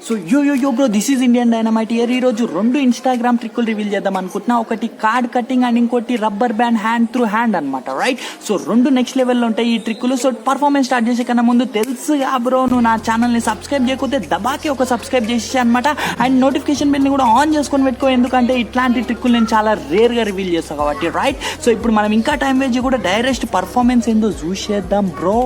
So yo bro, this is Indian dynamite year. ఈ రోజు 2 Instagram ట్రిక్కులు reveal చేద్దాం అనుకుంటున్నా. ఒకటి కార్డ్ కటింగ్ అండ్ ఇంకోటి rubber band hand through hand అనమాట, రైట్? సో 2 నెక్స్ట్ లెవెల్లో ఉంటాయి ఈ ట్రిక్కులు. సో పర్ఫార్మెన్స్ స్టార్ట్ చేసే కన్నా ముందు తెలుసుగా బ్రో, నువ్వు నా ఛానల్ని సబ్స్క్రైబ్ చేయకపోతే దబాకి ఒక సబ్స్క్రైబ్ చేసే అనమాట. అండ్ నోటిఫికేషన్ బిల్ని కూడా ఆన్ చేసుకొని పెట్టుకో, ఎందుకంటే ఇట్లాంటి ట్రిక్కులు నేను చాలా రేర్గా రివీల్ చేస్తాను కాబట్టి, రైట్? సో ఇప్పుడు మనం ఇంకా టైం వేస్ట్ కూడా డైరెక్ట్ పర్ఫార్మెన్స్ ఏందో చూసేద్దాం బ్రో.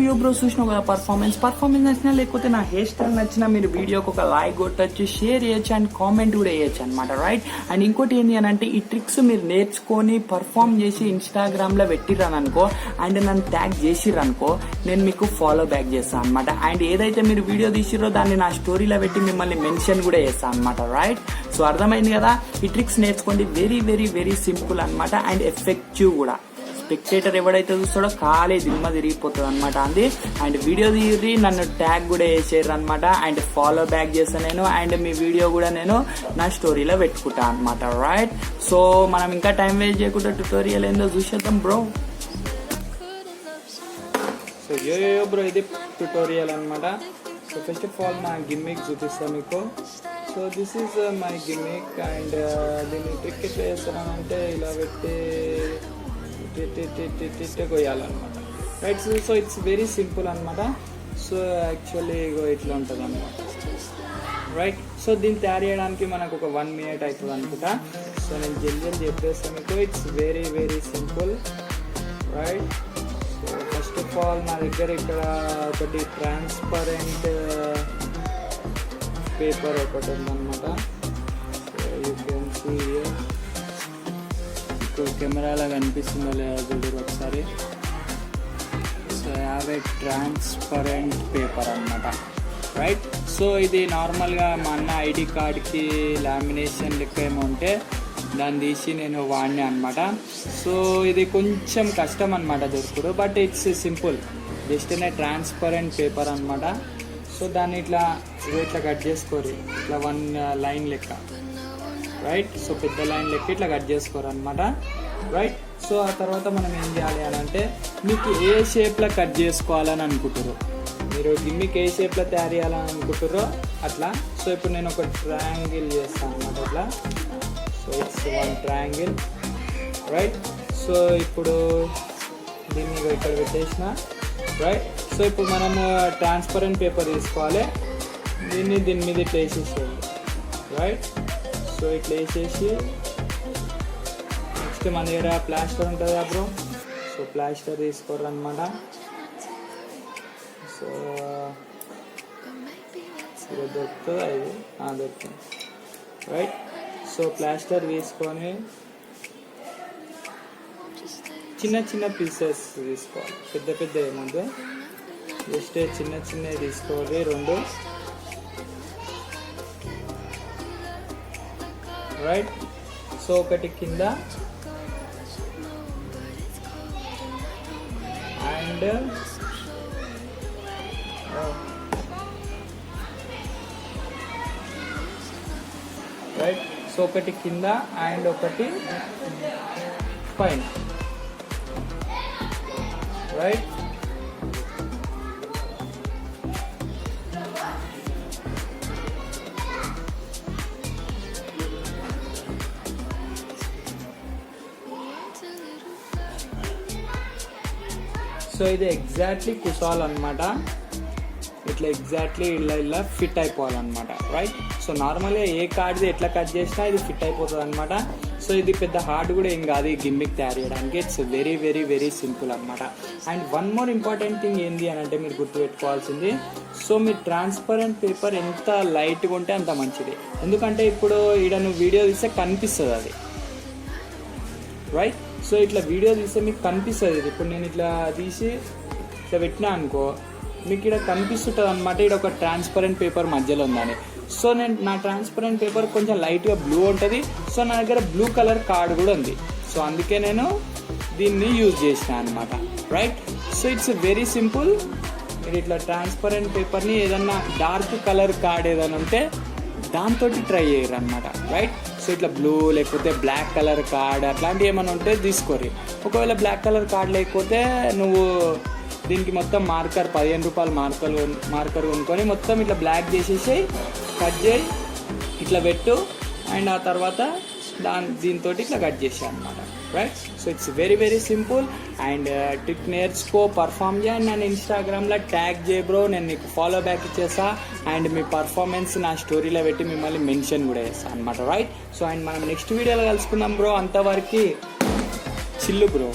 యో బ్రో, చూసినావు కదా పర్ఫార్మెన్స్ నచ్చినా లేకపోతే నా హెయిర్ స్టైల్ నచ్చినా మీరు వీడియోకి ఒక లైక్ కొట్టచ్చు, షేర్ చేయొచ్చు అండ్ కామెంట్ కూడా వేయచ్చు అనమాట, రైట్? అండ్ ఇంకోటి ఏంటి అని అంటే, ఈ ట్రిక్స్ మీరు నేర్చుకొని పర్ఫామ్ చేసి ఇన్స్టాగ్రామ్లో పెట్టిర్రనుకో అండ్ నన్ను ట్యాగ్ చేసిర్రనుకో, నేను మీకు ఫాలో బ్యాక్ చేస్తాను అనమాట. అండ్ ఏదైతే మీరు వీడియో తీసిర్రో దాన్ని నా స్టోరీలో పెట్టి మిమ్మల్ని మెన్షన్ కూడా చేస్తాను అనమాట, రైట్? సో అర్థమైంది కదా, ఈ ట్రిక్స్ నేర్చుకోండి. వెరీ వెరీ వెరీ సింపుల్ అనమాట అండ్ ఎఫెక్టివ్ కూడా. స్పెక్టేటర్ ఎవడైతే చూస్తాడో ఖాళీ దిమ్మ తిరిగిపోతుంది అనమాట అంది. అండ్ వీడియో తీరి నన్ను ట్యాగ్ కూడా వేసారు అనమాట. అండ్ ఫాలో బ్యాక్ చేస్తాను నేను. అండ్ మీ వీడియో కూడా నేను నా స్టోరీలో పెట్టుకుంటా అనమాట, రైట్? సో మనం ఇంకా టైం వేస్ట్ చేయకుండా ట్యుటోరియల్ ఏందో చూసేద్దాం బ్రో. సో యో బ్రో, ఇది ట్యుటోరియల్ అనమాట. సో ఫస్ట్ ఆఫ్ ఆల్ నా గిమ్మిక్ చూపిస్తాను మీకు. So this is my gimmick. And దీన్ని ట్రిక్ ఎట్లా చేస్తానంటే ఇలా పెట్టి కొయ్యాలన్నమాట, right? So it's very simple అనమాట. సో యాక్చువల్లీ ఇట్లా ఉంటుంది అనమాట, రైట్? సో దీన్ని తయారు చేయడానికి మనకు ఒక 1 minute అవుతుంది అనుకుంటా. సో నేను జల్దీ చెప్పేస్తాను మీకు. It's very very simple, right? So first of all నా దగ్గర ఇక్కడ ఒకటి ట్రాన్స్పరెంట్ పేపర్ ఒకటి ఉందన్నమాట. So you can see here. కెమెరాలో కనిపిస్తుందో లేదా చూడరు ఒకసారి. So have a transparent paper అనమాట, రైట్? సో ఇది నార్మల్గా మా అన్న ఐడి కార్డ్కి లామినేషన్ లెక్క ఏమో ఉంటే దాన్ని తీసి నేను వాడినా అనమాట. సో ఇది కొంచెం కష్టం అనమాట దొరుకుడు, but it's simple. Just transparent paper అనమాట. సో దాన్ని ఇట్లా కట్ చేసుకోరు, ఇట్లా 1 లైన్ లెక్క, రైట్? సో పెద్ద లైన్ లెక్క ఇట్లా కట్ చేసుకోరు అనమాట, రైట్? సో ఆ తర్వాత మనం ఏం చేయాలి అని అంటే, మీకు ఏ షేప్లో కట్ చేసుకోవాలని అనుకుంటారో, మీరు గిమ్మికి ఏ షేప్లో తయారు చేయాలని అనుకుంటారో అట్లా. సో ఇప్పుడు నేను ఒక ట్రయాంగిల్ చేస్తాను అనమాట ఇట్లా. So it's 1 triangle, right? So ఇప్పుడు దీన్ని ఇక్కడ పెట్టేసిన, రైట్? సో ఇప్పుడు మనము ట్రాన్స్పరెంట్ పేపర్ తీసుకోవాలి. దీని మీద ఇట్లా వేసేసేయాలి, రైట్? సో ఇట్లా వేసేసి నెక్స్ట్ మన దగ్గర ప్లాస్టర్ ఉంటుంది బ్రో. సో ప్లాస్టర్ తీసుకోరు అనమాట. సో ఇది దొరుకుతుంది, అది దొరుకుతుంది, రైట్? సో ప్లాస్టర్ తీసుకొని చిన్న చిన్న పీసెస్ తీసుకోవాలి, పెద్ద ఏముందో జస్ట్ చిన్నవి తీసుకోవాలి 2, రైట్? సో ఒకటి కింద అండ్ రైట్? సో ఒకటి కింద అండ్ ఒకటి పైన, రైట్? సో ఇది ఎగ్జాక్ట్లీ కుసాలన్నమాట. ఇట్లా ఎగ్జాక్ట్లీ ఇలా ఫిట్ అయిపోవాలన్నమాట, రైట్? సో నార్మల్గా ఏ కార్డ్ది ఎట్లా కట్ చేసినా ఇది ఫిట్ అయిపోతుంది అనమాట. సో సో ఇది పెద్ద హార్డ్ కూడా ఏం కాదు ఈ గిమ్మిక్ తయారు చేయడానికి. It's very very very simple అనమాట. And one more important thing ఏంటి అని అంటే మీరు గుర్తుపెట్టుకోవాల్సింది, సో మీరు ట్రాన్స్పరెంట్ పేపర్ ఎంత లైట్గా ఉంటే అంత మంచిది. ఎందుకంటే ఇప్పుడు ఈడ నువ్వు వీడియో తీస్తే కనిపిస్తుంది అది, రైట్? సో ఇట్లా వీడియో తీస్తే మీకు కనిపిస్తుంది ఇది. ఇప్పుడు నేను ఇట్లా తీసి ఇట్లా పెట్టినా అనుకో, మీకు ఇక్కడ కనిపిస్తుంటుంది అనమాట ఇక్కడ ఒక ట్రాన్స్పరెంట్ పేపర్ మధ్యలో ఉందని. సో నేను నా ట్రాన్స్పరెంట్ పేపర్ కొంచెం లైట్గా బ్లూ ఉంటుంది. సో నా దగ్గర బ్లూ కలర్ కార్డ్ కూడా ఉంది. సో అందుకే నేను దీన్ని యూజ్ చేసిన అనమాట, right? So it's very simple. మీరు ఇట్లా ట్రాన్స్పరెంట్ పేపర్ని ఏదన్నా డార్క్ కలర్ కార్డ్ ఏదైనా ఉంటే దాంతో ట్రై చేయరు అనమాట, రైట్? సో ఇట్లా బ్లూ లేకపోతే బ్లాక్ కలర్ కార్డ్ అట్లాంటివి ఏమైనా ఉంటే తీసుకోరు. ఒకవేళ బ్లాక్ కలర్ కార్డ్ లేకపోతే నువ్వు దీనికి మొత్తం మార్కర్ 15 రూపాయలు మార్కర్ కొనుక్కొని మొత్తం ఇట్లా బ్లాక్ చేసేసి కట్ చేయి ఇట్లా పెట్టు. అండ్ ఆ తర్వాత దీంతో ఇట్లా కట్ చేసాయి అనమాట, right? So it's very very simple. And trick నేర్చుకో, పర్ఫామ్ చేయండి. నన్ను ఇన్స్టాగ్రామ్లో ట్యాగ్ చేయ బ్రో, నేను నీకు ఫాలో బ్యాక్ ఇచ్చేసా. అండ్ మీ పర్ఫార్మెన్స్ నా స్టోరీలో పెట్టి మిమ్మల్ని మెన్షన్ కూడా చేస్తాను అనమాట, రైట్? సో అండ్ మనం నెక్స్ట్ వీడియోలో కలుసుకుందాం బ్రో. అంతవరకు చిల్లు బ్రో.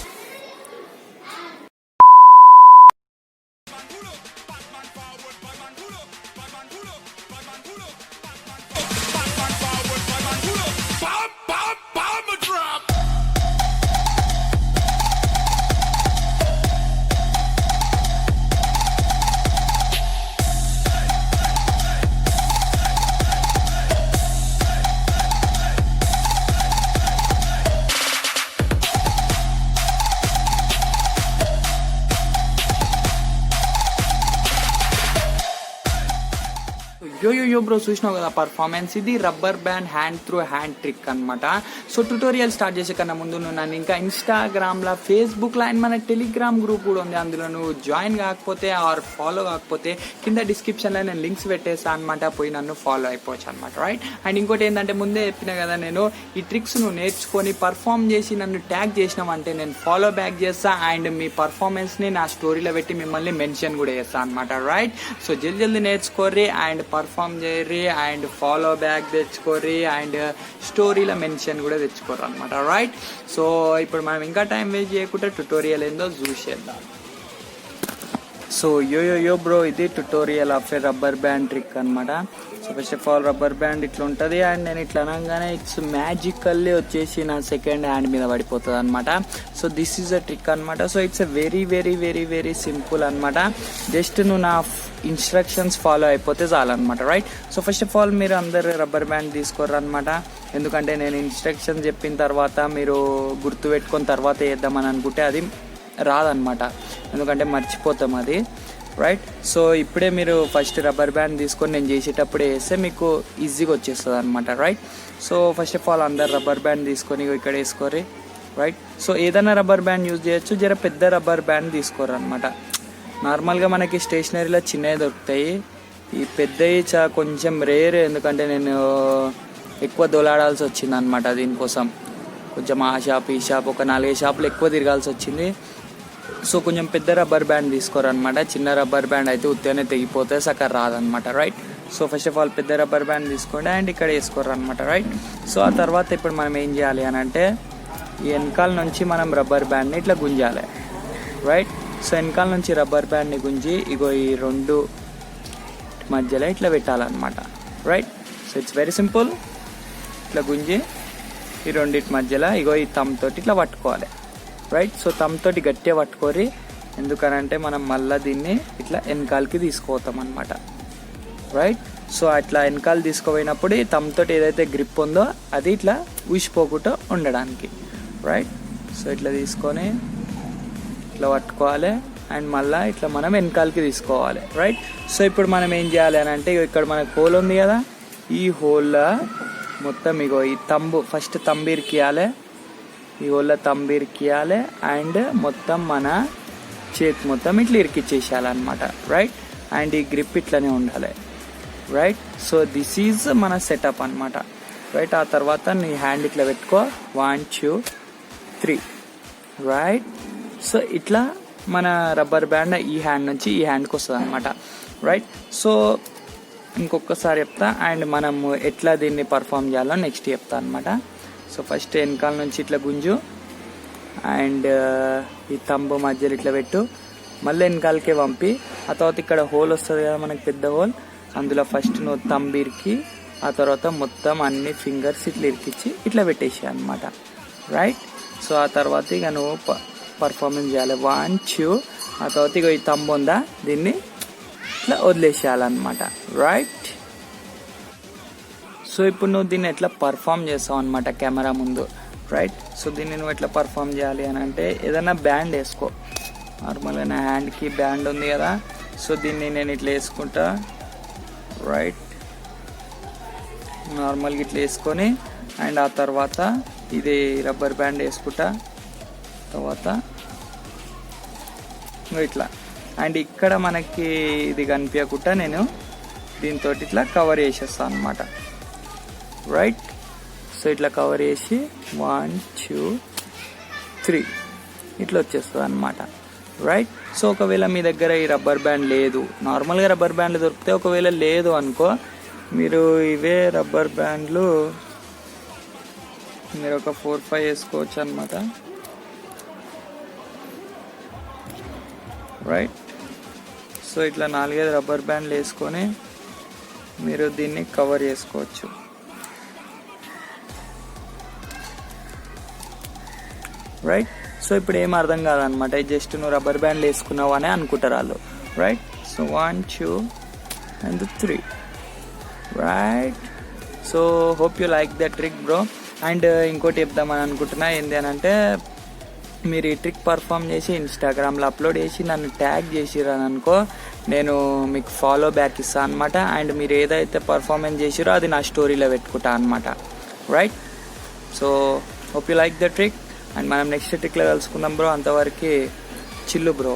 యో బ్రో, చూసినావు కదా పర్ఫార్మెన్స్. ఇది rubber band hand through hand trick అనమాట. సో ట్యూటోరియల్ స్టార్ట్ చేసే కన్నా ముందు నువ్వు నన్ను ఇంకా ఇన్స్టాగ్రామ్లో, ఫేస్బుక్లో అండ్ మన టెలిగ్రామ్ గ్రూప్ కూడా ఉంది, అందులో నువ్వు జాయిన్ కాకపోతే ఆర్ ఫాలో కాకపోతే కింద డిస్క్రిప్షన్లో నేను లింక్స్ పెట్టేస్తాను అనమాట, పోయి నన్ను ఫాలో అయిపోవచ్చు అనమాట, రైట్? అండ్ ఇంకోటి ఏంటంటే ముందే చెప్పినా కదా, నేను ఈ ట్రిక్స్ నువ్వు నేర్చుకొని పర్ఫామ్ చేసి నన్ను ట్యాగ్ చేసినావంటే నేను ఫాలో బ్యాక్ చేస్తా. అండ్ మీ పర్ఫార్మెన్స్ని నా స్టోరీలో పెట్టి మిమ్మల్ని మెన్షన్ కూడా చేస్తాను అనమాట, రైట్? సో జల్దీ నేర్చుకోర్రి అండ్ పర్ఫామ్ చేయర్రి అండ్ ఫాలో బ్యాక్ తెచ్చుకోర్రి అండ్ స్టోరీలో మెన్షన్ కూడా తెచ్చుకోర్రు అనమాట, రైట్? సో ఇప్పుడు మనం ఇంకా టైం వేస్ట్ చేయకుండా ట్యుటోరియల్ ఏందో చూసేద్దాం. సో యో బ్రో, ఇది tutorial of a rubber band trick అనమాట. So first of all rubber band ఇట్లా ఉంటుంది అండ్ నేను ఇట్లా అనగానే ఇట్స్ మ్యాజికల్లీ వచ్చేసి నా సెకండ్ హ్యాండ్ మీద పడిపోతుంది అనమాట. So this is a trick అనమాట. So it's a very very very very simple అనమాట. జస్ట్ నువ్వు నా ఇన్స్ట్రక్షన్స్ ఫాలో అయిపోతే చాలన్నమాట, right? So first of all మీరు అందరు రబ్బర్ బ్యాండ్ తీసుకోర్రు అనమాట. ఎందుకంటే నేను ఇన్స్ట్రక్షన్స్ చెప్పిన తర్వాత మీరు గుర్తుపెట్టుకొని తర్వాత వేద్దామని అనుకుంటే అది రాదనమాట, ఎందుకంటే మర్చిపోతాం అది, రైట్? సో ఇప్పుడే మీరు ఫస్ట్ రబ్బర్ బ్యాండ్ తీసుకొని నేను చేసేటప్పుడే వేస్తే మీకు ఈజీగా వచ్చేస్తుంది అనమాట, right? So first of all అందరు రబ్బర్ బ్యాండ్ తీసుకొని ఇక్కడ వేసుకోరి, రైట్? సో ఏదైనా రబ్బర్ బ్యాండ్ యూజ్ చేయొచ్చు, జర పెద్ద రబ్బర్ బ్యాండ్ తీసుకోరు అనమాట. నార్మల్గా మనకి స్టేషనరీలో చిన్నవి దొరుకుతాయి, ఈ పెద్దవి కొంచెం రేర్, ఎందుకంటే నేను ఎక్కువ దొలాడాల్సి వచ్చింది అనమాట దీనికోసం. కొంచెం ఆ షాప్ ఈ షాప్ ఒక 4 షాపులు ఎక్కువ తిరగాల్సి వచ్చింది. సో కొంచెం పెద్ద రబ్బర్ బ్యాండ్ తీసుకోరనమాట. చిన్న రబ్బర్ బ్యాండ్ అయితే ఉత్తగానే తెగిపోతే సక్కగా రాదనమాట, right? So first of all పెద్ద రబ్బర్ బ్యాండ్ తీసుకోండి అండ్ ఇక్కడ వేసుకోరు అనమాట, రైట్? సో ఆ తర్వాత ఇప్పుడు మనం ఏం చేయాలి అని అంటే ఈ వెనకాల నుంచి మనం రబ్బర్ బ్యాండ్ని ఇట్లా గుంజాలి, రైట్? సో వెనకాల నుంచి రబ్బర్ బ్యాండ్ని గుంజి ఇగో ఈ 2 మధ్యలో ఇట్లా పెట్టాలన్నమాట, right? So it's very simple. ఇట్లా గుంజి ఈ 2 మధ్యలో ఇగో ఈ థంబ్ తోటి ఇట్లా పట్టుకోవాలి, రైట్? సో థంబ్ తోటి గట్టిగా పట్టుకోరి, ఎందుకనంటే మనం మళ్ళీ దీన్ని ఇట్లా వెనకాలకి తీసుకుపోతాం అనమాట, రైట్? సో అట్లా వెనకాల తీసుకుపోయినప్పుడు ఈ థంబ్ తోటి ఏదైతే గ్రిప్ ఉందో అది ఇట్లా ఊసిపోకుండా ఉండడానికి, రైట్? సో ఇట్లా తీసుకొని ఇట్లా పట్టుకోవాలి అండ్ మళ్ళీ ఇట్లా మనం వెనకాలకి తీసుకోవాలి, రైట్? సో ఇప్పుడు మనం ఏం చేయాలి అని అంటే ఇక్కడ మనకు హోల్ ఉంది కదా, ఈ హోల్లో మొత్తం ఇగో ఈ ఫస్ట్ థంబ్ ఇరికియాలి, ఈ హోల్లో థంబ్ ఇరికియాలి అండ్ మొత్తం మన చేతి మొత్తం ఇట్లా ఇరికిచ్చేసేయాలన్నమాట, రైట్? అండ్ ఈ గ్రిప్ ఇట్లనే ఉండాలి, రైట్? సో దిస్ ఈజ్ మన సెటప్ అనమాట, రైట్? ఆ తర్వాత నీ హ్యాండ్ ఇట్లా పెట్టుకో, 1 2 3, రైట్? సో ఇట్లా మన రబ్బర్ బ్యాండ్ ఈ హ్యాండ్ నుంచి ఈ హ్యాండ్కి వస్తుంది అనమాట, రైట్? సో ఇంకొకసారి చెప్తా అండ్ మనం ఎట్లా దీన్ని పర్ఫామ్ చేయాలో నెక్స్ట్ చెప్తా అనమాట. సో ఫస్ట్ వెనకాల నుంచి ఇట్లా గుంజు అండ్ ఈ తంబు మధ్యలో ఇట్లా పెట్టు, మళ్ళీ వెనకాలకే పంపి, ఆ తర్వాత ఇక్కడ హోల్ వస్తుంది కదా మనకి పెద్ద హోల్, అందులో ఫస్ట్ నువ్వు తంబు ఇరికి ఆ తర్వాత మొత్తం అన్ని ఫింగర్స్ ఇట్లా ఇరికిచ్చి ఇట్లా పెట్టేసి అనమాట. రైట్. సో ఆ తర్వాత ఇక నువ్వు పర్ఫార్మెన్స్ చేయాలి. 1 2 ఆ తర్వాత ఇక ఈ తంబు ఉందా దీన్ని ఇట్లా వదిలేసేయాలన్నమాట. రైట్. సో ఇప్పుడు నువ్వు దీన్ని ఎట్లా పర్ఫామ్ చేస్తావు అనమాట కెమెరా ముందు. రైట్. సో దీన్ని నువ్వు ఎట్లా పర్ఫామ్ చేయాలి అని అంటే ఏదైనా బ్యాండ్ వేసుకో. నార్మల్గా నా హ్యాండ్కి బ్యాండ్ ఉంది కదా, సో దీన్ని నేను ఇట్లా వేసుకుంటా. రైట్. నార్మల్గా ఇట్లా వేసుకొని అండ్ ఆ తర్వాత ఇది రబ్బర్ బ్యాండ్ వేసుకుంటా. తర్వాత ఇట్లా అండ్ ఇక్కడ మనకి ఇది కనిపించకుండా నేను దీంతో ఇట్లా కవర్ చేసేస్తాను అనమాట. రైట్. సో ఇట్లా కవర్ చేసి 1 2 3 ఇట్లా వచ్చేస్తుంది అనమాట. రైట్. సో ఒకవేళ మీ దగ్గర ఈ రబ్బర్ బ్యాండ్ లేదు, నార్మల్గా రబ్బర్ బ్యాండ్లు దొరికితే, ఒకవేళ లేదు అనుకో మీరు ఇవే రబ్బర్ బ్యాండ్లు మీరు ఒక 4 5 వేసుకోవచ్చు అనమాట. రైట్. సో ఇట్లా 4 5 రబ్బర్ బ్యాండ్లు వేసుకొని మీరు దీన్ని కవర్ చేసుకోవచ్చు. రైట్. సో ఇప్పుడు ఏం అర్థం కాదనమాట, జస్ట్ నువ్వు రబ్బర్ బ్యాండ్లు వేసుకున్నావు అని అనుకుంటారు వాళ్ళు. Right. So 1 2 and 3. Right. So hope you like the trick bro. And ఇంకోటి చెప్దామని అనుకుంటున్నా ఏంటి అని అంటే, మీరు ఈ ట్రిక్ పర్ఫామ్ చేసి ఇన్స్టాగ్రామ్లో అప్లోడ్ చేసి నన్ను ట్యాగ్ చేసిరని అనుకో, నేను మీకు ఫాలో బ్యాక్ ఇస్తాను అనమాట. అండ్ మీరు ఏదైతే పర్ఫార్మెన్స్ చేసిరో అది నా స్టోరీలో పెట్టుకుంటా అనమాట. Right. So hope you like the trick and మనం నెక్స్ట్ ట్రిక్లో కలుసుకుందాం బ్రో. అంతవరకు చిల్లు బ్రో.